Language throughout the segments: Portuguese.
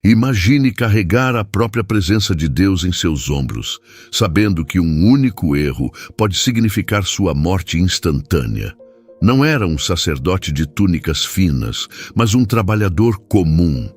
Imagine carregar a própria presença de Deus em seus ombros, sabendo que um único erro pode significar sua morte instantânea. Não era um sacerdote de túnicas finas, mas um trabalhador comum.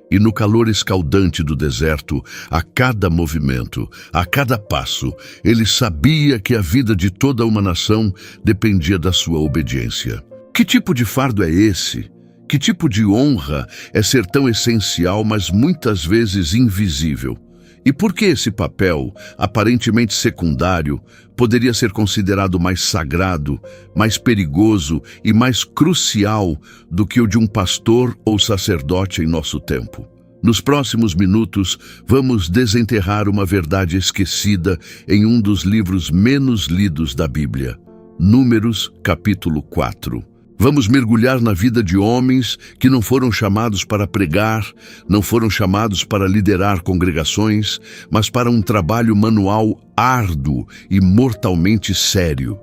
E no calor escaldante do deserto, a cada movimento, a cada passo, ele sabia que a vida de toda uma nação dependia da sua obediência. Que tipo de fardo é esse? Que tipo de honra é ser tão essencial, mas muitas vezes invisível? E por que esse papel, aparentemente secundário, poderia ser considerado mais sagrado, mais perigoso e mais crucial do que o de um pastor ou sacerdote em nosso tempo? Nos próximos minutos, vamos desenterrar uma verdade esquecida em um dos livros menos lidos da Bíblia, Números, capítulo 4. Vamos mergulhar na vida de homens que não foram chamados para pregar, não foram chamados para liderar congregações, mas para um trabalho manual árduo e mortalmente sério.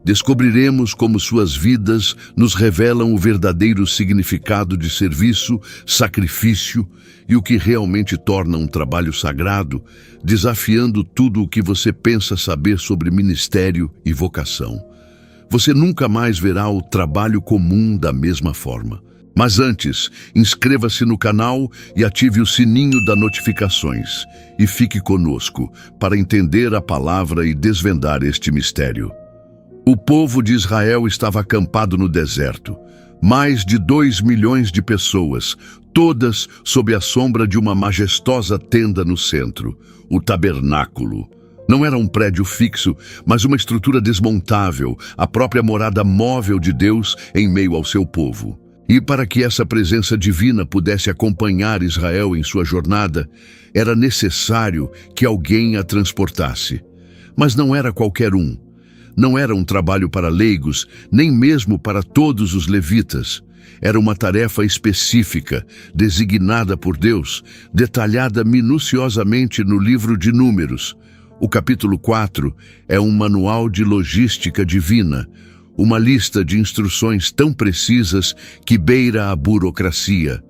Descobriremos como suas vidas nos revelam o verdadeiro significado de serviço, sacrifício e o que realmente torna um trabalho sagrado, desafiando tudo o que você pensa saber sobre ministério e vocação. Você nunca mais verá o trabalho comum da mesma forma. Mas antes, inscreva-se no canal e ative o sininho das notificações. E fique conosco para entender a palavra e desvendar este mistério. O povo de Israel estava acampado no deserto. Mais de 2 milhões de pessoas, todas sob a sombra de uma majestosa tenda no centro, o tabernáculo. Não era um prédio fixo, mas uma estrutura desmontável, a própria morada móvel de Deus em meio ao seu povo. E para que essa presença divina pudesse acompanhar Israel em sua jornada, era necessário que alguém a transportasse. Mas não era qualquer um. Não era um trabalho para leigos, nem mesmo para todos os levitas. Era uma tarefa específica, designada por Deus, detalhada minuciosamente no livro de Números. O capítulo 4 é um manual de logística divina, uma lista de instruções tão precisas que beira a burocracia.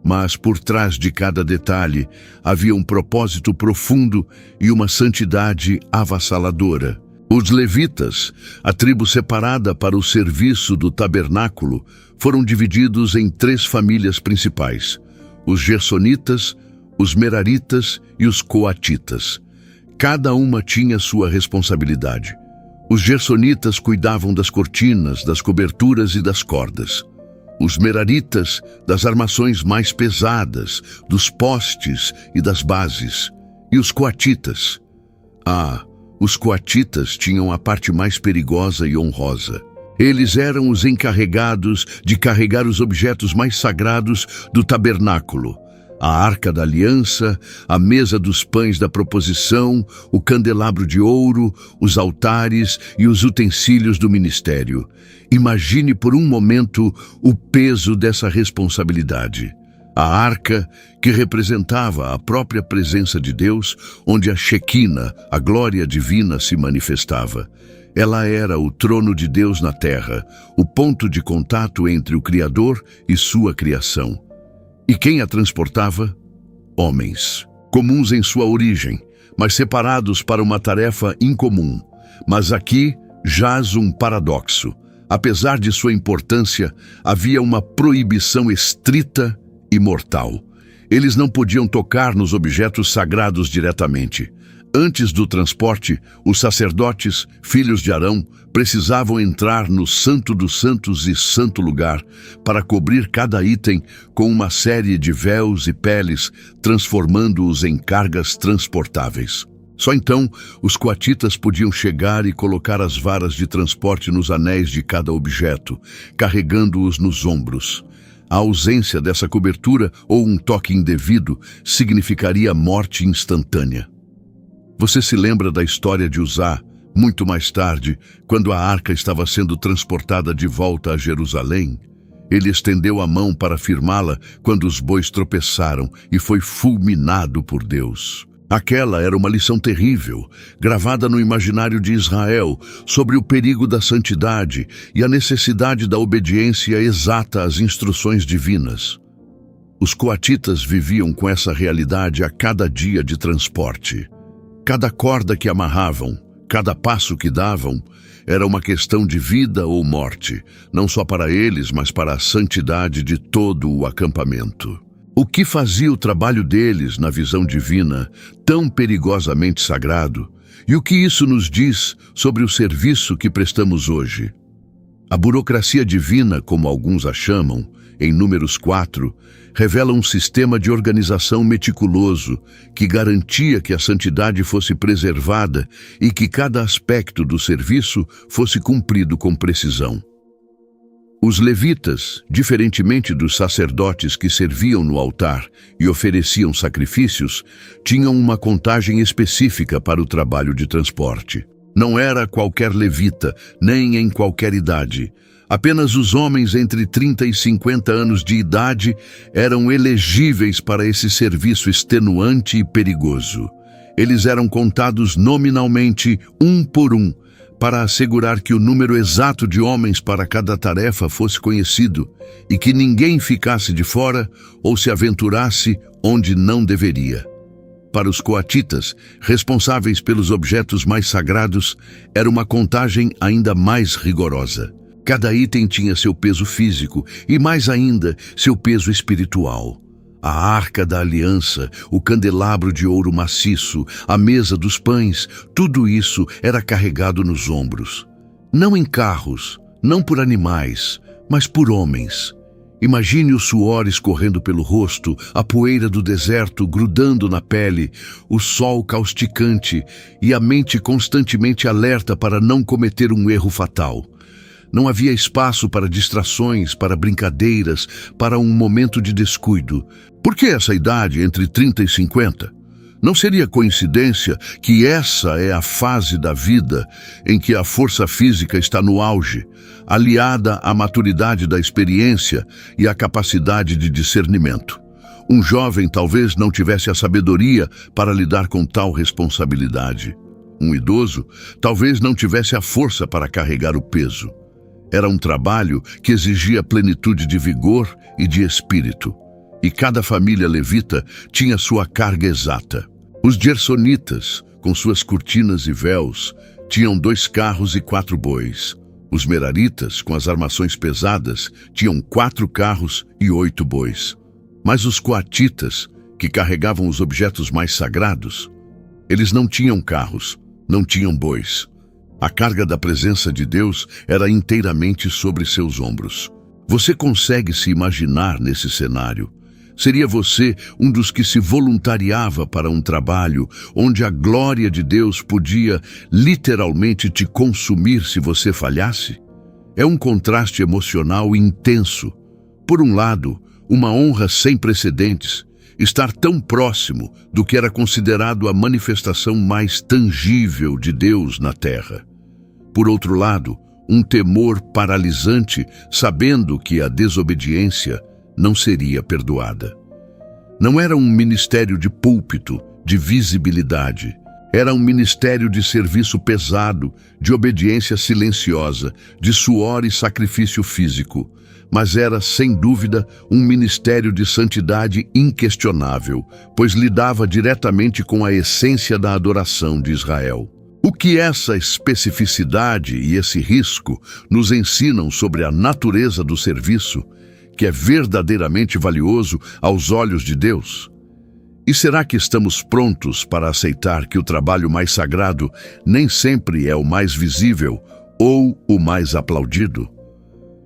Mas por trás de cada detalhe havia um propósito profundo e uma santidade avassaladora. Os levitas, a tribo separada para o serviço do tabernáculo, foram divididos em 3 famílias principais: os gersonitas, os meraritas e os coatitas. Cada uma tinha sua responsabilidade. Os gersonitas cuidavam das cortinas, das coberturas e das cordas. Os meraritas, das armações mais pesadas, dos postes e das bases. E os coatitas? Os coatitas tinham a parte mais perigosa e honrosa. Eles eram os encarregados de carregar os objetos mais sagrados do tabernáculo: a arca da aliança, a mesa dos pães da proposição, o candelabro de ouro, os altares e os utensílios do ministério. Imagine por um momento o peso dessa responsabilidade. A arca, que representava a própria presença de Deus, onde a Shequina, a glória divina, se manifestava. Ela era o trono de Deus na terra, o ponto de contato entre o Criador e sua criação. E quem a transportava? Homens, comuns em sua origem, mas separados para uma tarefa incomum. Mas aqui jaz um paradoxo. Apesar de sua importância, havia uma proibição estrita e mortal. Eles não podiam tocar nos objetos sagrados diretamente. Antes do transporte, os sacerdotes, filhos de Arão, precisavam entrar no Santo dos Santos e Santo Lugar para cobrir cada item com uma série de véus e peles, transformando-os em cargas transportáveis. Só então, os coatitas podiam chegar e colocar as varas de transporte nos anéis de cada objeto, carregando-os nos ombros. A ausência dessa cobertura ou um toque indevido significaria morte instantânea. Você se lembra da história de Uzá, muito mais tarde, quando a arca estava sendo transportada de volta a Jerusalém? Ele estendeu a mão para firmá-la quando os bois tropeçaram e foi fulminado por Deus. Aquela era uma lição terrível, gravada no imaginário de Israel, sobre o perigo da santidade e a necessidade da obediência exata às instruções divinas. Os coatitas viviam com essa realidade a cada dia de transporte. Cada corda que amarravam, cada passo que davam, era uma questão de vida ou morte, não só para eles, mas para a santidade de todo o acampamento. O que fazia o trabalho deles, na visão divina, tão perigosamente sagrado? E o que isso nos diz sobre o serviço que prestamos hoje? A burocracia divina, como alguns a chamam, em Números 4, revela um sistema de organização meticuloso que garantia que a santidade fosse preservada e que cada aspecto do serviço fosse cumprido com precisão. Os levitas, diferentemente dos sacerdotes que serviam no altar e ofereciam sacrifícios, tinham uma contagem específica para o trabalho de transporte. Não era qualquer levita, nem em qualquer idade. Apenas os homens entre 30 e 50 anos de idade eram elegíveis para esse serviço extenuante e perigoso. Eles eram contados nominalmente, um por um, para assegurar que o número exato de homens para cada tarefa fosse conhecido e que ninguém ficasse de fora ou se aventurasse onde não deveria. Para os coatitas, responsáveis pelos objetos mais sagrados, era uma contagem ainda mais rigorosa. Cada item tinha seu peso físico e, mais ainda, seu peso espiritual. A arca da aliança, o candelabro de ouro maciço, a mesa dos pães, tudo isso era carregado nos ombros. Não em carros, não por animais, mas por homens. Imagine o suor escorrendo pelo rosto, a poeira do deserto grudando na pele, o sol causticante e a mente constantemente alerta para não cometer um erro fatal. Não havia espaço para distrações, para brincadeiras, para um momento de descuido. Por que essa idade entre 30 e 50? Não seria coincidência que essa é a fase da vida em que a força física está no auge, aliada à maturidade da experiência e à capacidade de discernimento. Um jovem talvez não tivesse a sabedoria para lidar com tal responsabilidade. Um idoso talvez não tivesse a força para carregar o peso. Era um trabalho que exigia plenitude de vigor e de espírito. E cada família levita tinha sua carga exata. Os gersonitas, com suas cortinas e véus, tinham 2 carros e 4 bois. Os meraritas, com as armações pesadas, tinham 4 carros e 8 bois. Mas os coatitas, que carregavam os objetos mais sagrados, eles não tinham carros, não tinham bois. A carga da presença de Deus era inteiramente sobre seus ombros. Você consegue se imaginar nesse cenário? Seria você um dos que se voluntariava para um trabalho onde a glória de Deus podia literalmente te consumir se você falhasse? É um contraste emocional intenso. Por um lado, uma honra sem precedentes, estar tão próximo do que era considerado a manifestação mais tangível de Deus na terra. Por outro lado, um temor paralisante, sabendo que a desobediência não seria perdoada. Não era um ministério de púlpito, de visibilidade. Era um ministério de serviço pesado, de obediência silenciosa, de suor e sacrifício físico. Mas era, sem dúvida, um ministério de santidade inquestionável, pois lidava diretamente com a essência da adoração de Israel. O que essa especificidade e esse risco nos ensinam sobre a natureza do serviço, que é verdadeiramente valioso aos olhos de Deus? E será que estamos prontos para aceitar que o trabalho mais sagrado nem sempre é o mais visível ou o mais aplaudido?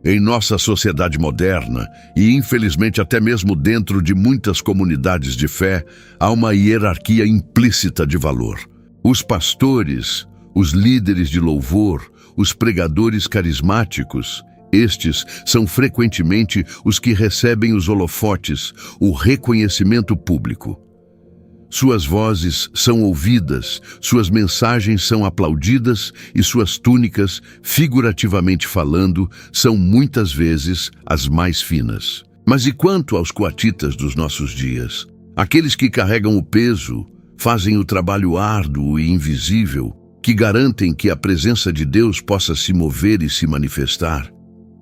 Em nossa sociedade moderna, e infelizmente até mesmo dentro de muitas comunidades de fé, há uma hierarquia implícita de valor. Os pastores, os líderes de louvor, os pregadores carismáticos, estes são frequentemente os que recebem os holofotes, o reconhecimento público. Suas vozes são ouvidas, suas mensagens são aplaudidas e suas túnicas, figurativamente falando, são muitas vezes as mais finas. Mas e quanto aos coatitas dos nossos dias? Aqueles que carregam o peso, fazem o trabalho árduo e invisível, que garantem que a presença de Deus possa se mover e se manifestar.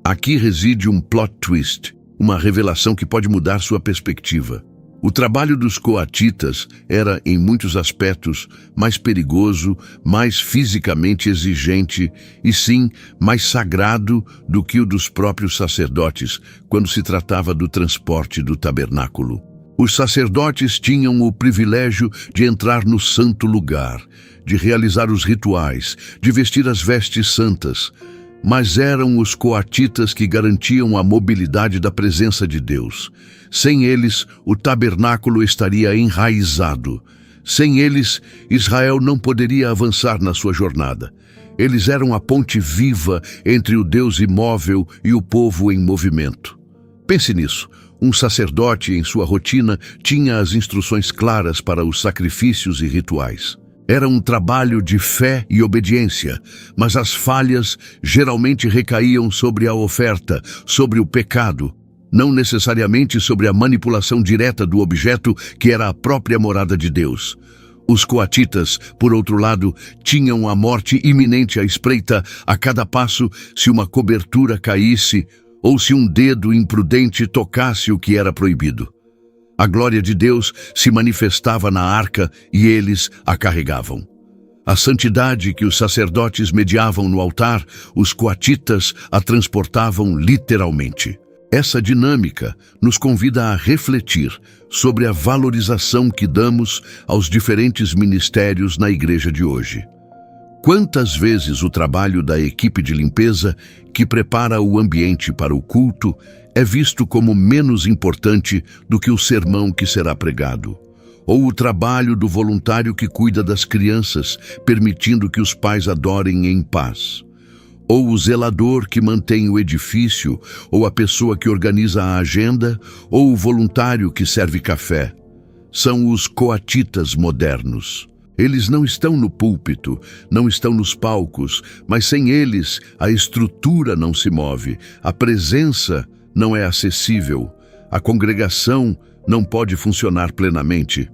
Aqui reside um plot twist, uma revelação que pode mudar sua perspectiva. O trabalho dos coatitas era, em muitos aspectos, mais perigoso, mais fisicamente exigente e, sim, mais sagrado do que o dos próprios sacerdotes, quando se tratava do transporte do tabernáculo. Os sacerdotes tinham o privilégio de entrar no santo lugar, de realizar os rituais, de vestir as vestes santas, mas eram os coatitas que garantiam a mobilidade da presença de Deus. Sem eles, o tabernáculo estaria enraizado. Sem eles, Israel não poderia avançar na sua jornada. Eles eram a ponte viva entre o Deus imóvel e o povo em movimento. Pense nisso. Um sacerdote, em sua rotina, tinha as instruções claras para os sacrifícios e rituais. Era um trabalho de fé e obediência, mas as falhas geralmente recaíam sobre a oferta, sobre o pecado, não necessariamente sobre a manipulação direta do objeto que era a própria morada de Deus. Os coatitas, por outro lado, tinham a morte iminente à espreita a cada passo se uma cobertura caísse ou se um dedo imprudente tocasse o que era proibido. A glória de Deus se manifestava na arca e eles a carregavam. A santidade que os sacerdotes mediavam no altar, os coatitas a transportavam literalmente. Essa dinâmica nos convida a refletir sobre a valorização que damos aos diferentes ministérios na igreja de hoje. Quantas vezes o trabalho da equipe de limpeza, que prepara o ambiente para o culto, é visto como menos importante do que o sermão que será pregado? Ou o trabalho do voluntário que cuida das crianças, permitindo que os pais adorem em paz? Ou o zelador que mantém o edifício, ou a pessoa que organiza a agenda, ou o voluntário que serve café? São os coatitas modernos. Eles não estão no púlpito, não estão nos palcos, mas sem eles a estrutura não se move, a presença não é acessível, a congregação não pode funcionar plenamente.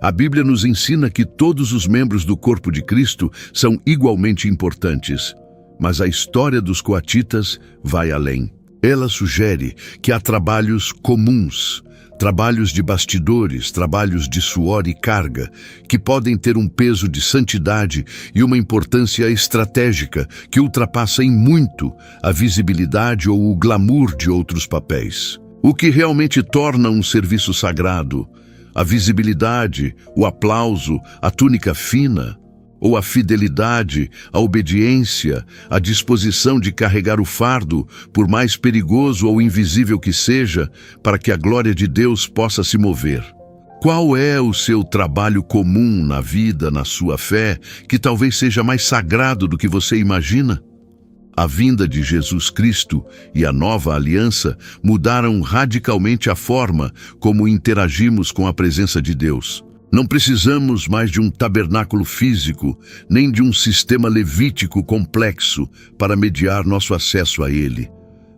A Bíblia nos ensina que todos os membros do corpo de Cristo são igualmente importantes, mas a história dos coatitas vai além. Ela sugere que há trabalhos comuns, trabalhos de bastidores, trabalhos de suor e carga, que podem ter um peso de santidade e uma importância estratégica que ultrapassa em muito a visibilidade ou o glamour de outros papéis. O que realmente torna um serviço sagrado, a visibilidade, o aplauso, a túnica fina, ou a fidelidade, a obediência, a disposição de carregar o fardo, por mais perigoso ou invisível que seja, para que a glória de Deus possa se mover. Qual é o seu trabalho comum na vida, na sua fé, que talvez seja mais sagrado do que você imagina? A vinda de Jesus Cristo e a nova aliança mudaram radicalmente a forma como interagimos com a presença de Deus. Não precisamos mais de um tabernáculo físico, nem de um sistema levítico complexo para mediar nosso acesso a ele.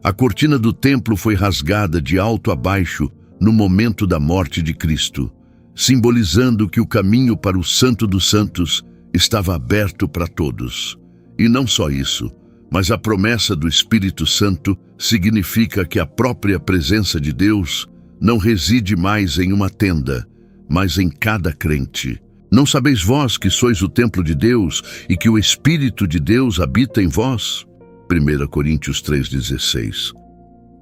A cortina do templo foi rasgada de alto a baixo no momento da morte de Cristo, simbolizando que o caminho para o Santo dos Santos estava aberto para todos. E não só isso, mas a promessa do Espírito Santo significa que a própria presença de Deus não reside mais em uma tenda, mas em cada crente. Não sabeis vós que sois o templo de Deus e que o Espírito de Deus habita em vós? 1 Coríntios 3,16.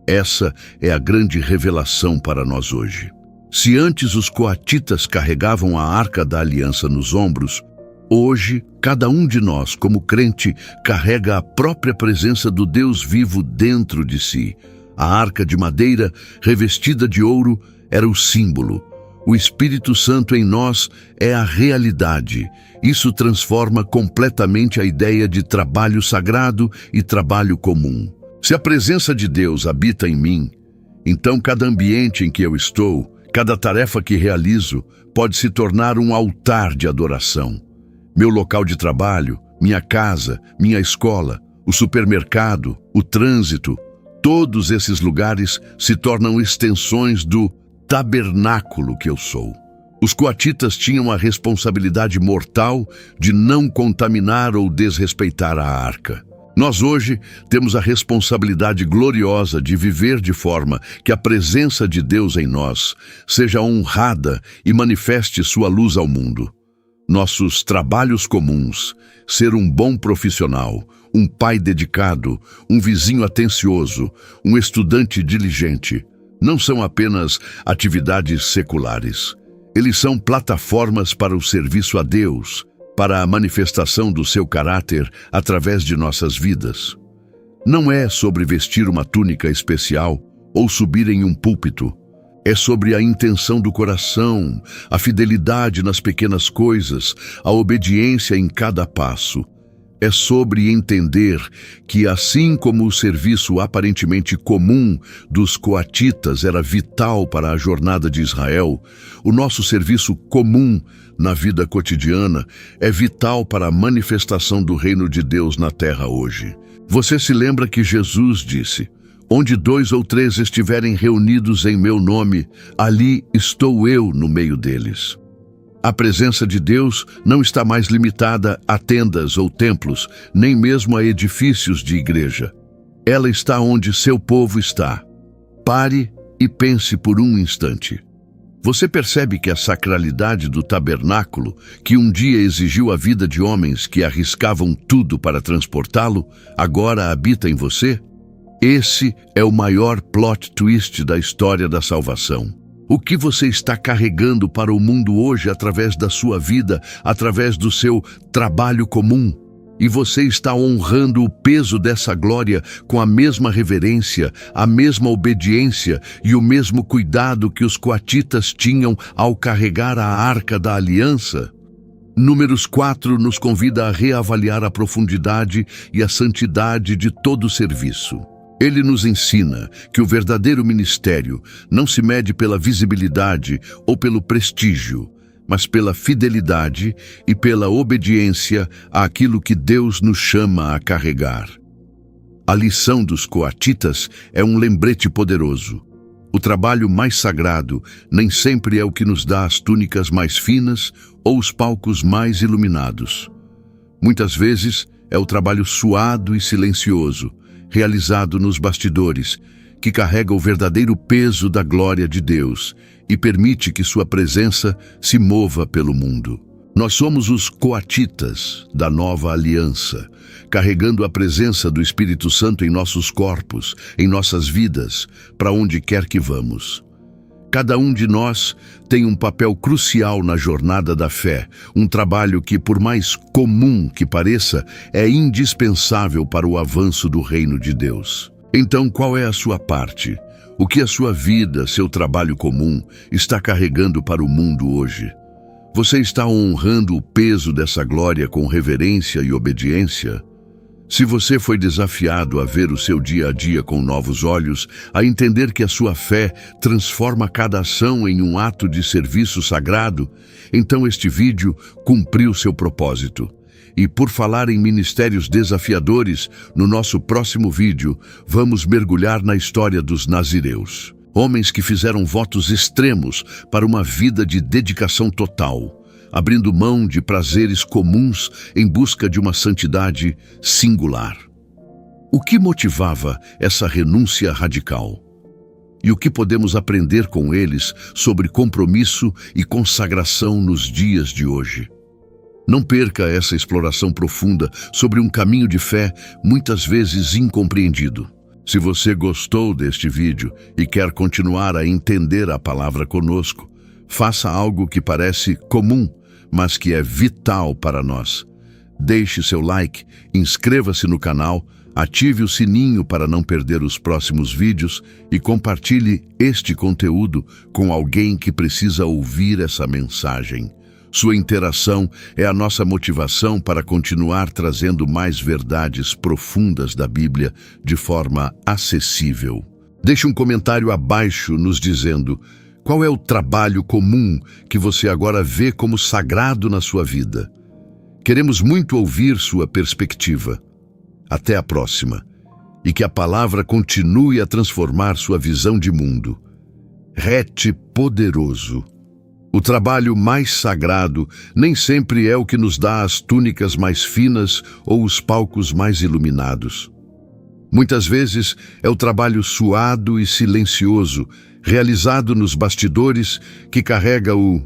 Essa é a grande revelação para nós hoje. Se antes os coatitas carregavam a arca da aliança nos ombros, hoje cada um de nós, como crente, carrega a própria presença do Deus vivo dentro de si. A arca de madeira, revestida de ouro, era o símbolo. O Espírito Santo em nós é a realidade. Isso transforma completamente a ideia de trabalho sagrado e trabalho comum. Se a presença de Deus habita em mim, então cada ambiente em que eu estou, cada tarefa que realizo, pode se tornar um altar de adoração. Meu local de trabalho, minha casa, minha escola, o supermercado, o trânsito, todos esses lugares se tornam extensões do tabernáculo que eu sou. Os coatitas tinham a responsabilidade mortal de não contaminar ou desrespeitar a arca. Nós hoje temos a responsabilidade gloriosa de viver de forma que a presença de Deus em nós seja honrada e manifeste sua luz ao mundo. Nossos trabalhos comuns, ser um bom profissional, um pai dedicado, um vizinho atencioso, um estudante diligente, não são apenas atividades seculares. Eles são plataformas para o serviço a Deus, para a manifestação do seu caráter através de nossas vidas. Não é sobre vestir uma túnica especial ou subir em um púlpito. É sobre a intenção do coração, a fidelidade nas pequenas coisas, a obediência em cada passo. É sobre entender que, assim como o serviço aparentemente comum dos coatitas era vital para a jornada de Israel, o nosso serviço comum na vida cotidiana é vital para a manifestação do reino de Deus na terra hoje. Você se lembra que Jesus disse: "Onde 2 ou 3 estiverem reunidos em meu nome, ali estou eu no meio deles." A presença de Deus não está mais limitada a tendas ou templos, nem mesmo a edifícios de igreja. Ela está onde seu povo está. Pare e pense por um instante. Você percebe que a sacralidade do tabernáculo, que um dia exigiu a vida de homens que arriscavam tudo para transportá-lo, agora habita em você? Esse é o maior plot twist da história da salvação. O que você está carregando para o mundo hoje através da sua vida, através do seu trabalho comum? E você está honrando o peso dessa glória com a mesma reverência, a mesma obediência e o mesmo cuidado que os coatitas tinham ao carregar a arca da aliança? Números 4 nos convida a reavaliar a profundidade e a santidade de todo o serviço. Ele nos ensina que o verdadeiro ministério não se mede pela visibilidade ou pelo prestígio, mas pela fidelidade e pela obediência àquilo que Deus nos chama a carregar. A lição dos coatitas é um lembrete poderoso. O trabalho mais sagrado nem sempre é o que nos dá as túnicas mais finas ou os palcos mais iluminados. Muitas vezes é o trabalho suado e silencioso, realizado nos bastidores, que carrega o verdadeiro peso da glória de Deus e permite que sua presença se mova pelo mundo. Nós somos os coatitas da nova aliança, carregando a presença do Espírito Santo em nossos corpos, em nossas vidas, para onde quer que vamos. Cada um de nós tem um papel crucial na jornada da fé, um trabalho que, por mais comum que pareça, é indispensável para o avanço do reino de Deus. Então, qual é a sua parte? O que a sua vida, seu trabalho comum, está carregando para o mundo hoje? Você está honrando o peso dessa glória com reverência e obediência? Se você foi desafiado a ver o seu dia a dia com novos olhos, a entender que a sua fé transforma cada ação em um ato de serviço sagrado, então este vídeo cumpriu seu propósito. E por falar em ministérios desafiadores, no nosso próximo vídeo, vamos mergulhar na história dos nazireus. Homens que fizeram votos extremos para uma vida de dedicação total, abrindo mão de prazeres comuns em busca de uma santidade singular. O que motivava essa renúncia radical? E o que podemos aprender com eles sobre compromisso e consagração nos dias de hoje? Não perca essa exploração profunda sobre um caminho de fé muitas vezes incompreendido. Se você gostou deste vídeo e quer continuar a entender a palavra conosco, faça algo que parece comum, mas que é vital para nós. Deixe seu like, inscreva-se no canal, ative o sininho para não perder os próximos vídeos e compartilhe este conteúdo com alguém que precisa ouvir essa mensagem. Sua interação é a nossa motivação para continuar trazendo mais verdades profundas da Bíblia de forma acessível. Deixe um comentário abaixo nos dizendo: qual é o trabalho comum que você agora vê como sagrado na sua vida? Queremos muito ouvir sua perspectiva. Até a próxima. E que a palavra continue a transformar sua visão de mundo. Rete poderoso. O trabalho mais sagrado nem sempre é o que nos dá as túnicas mais finas ou os palcos mais iluminados. Muitas vezes é o trabalho suado e silencioso, realizado nos bastidores, que carrega o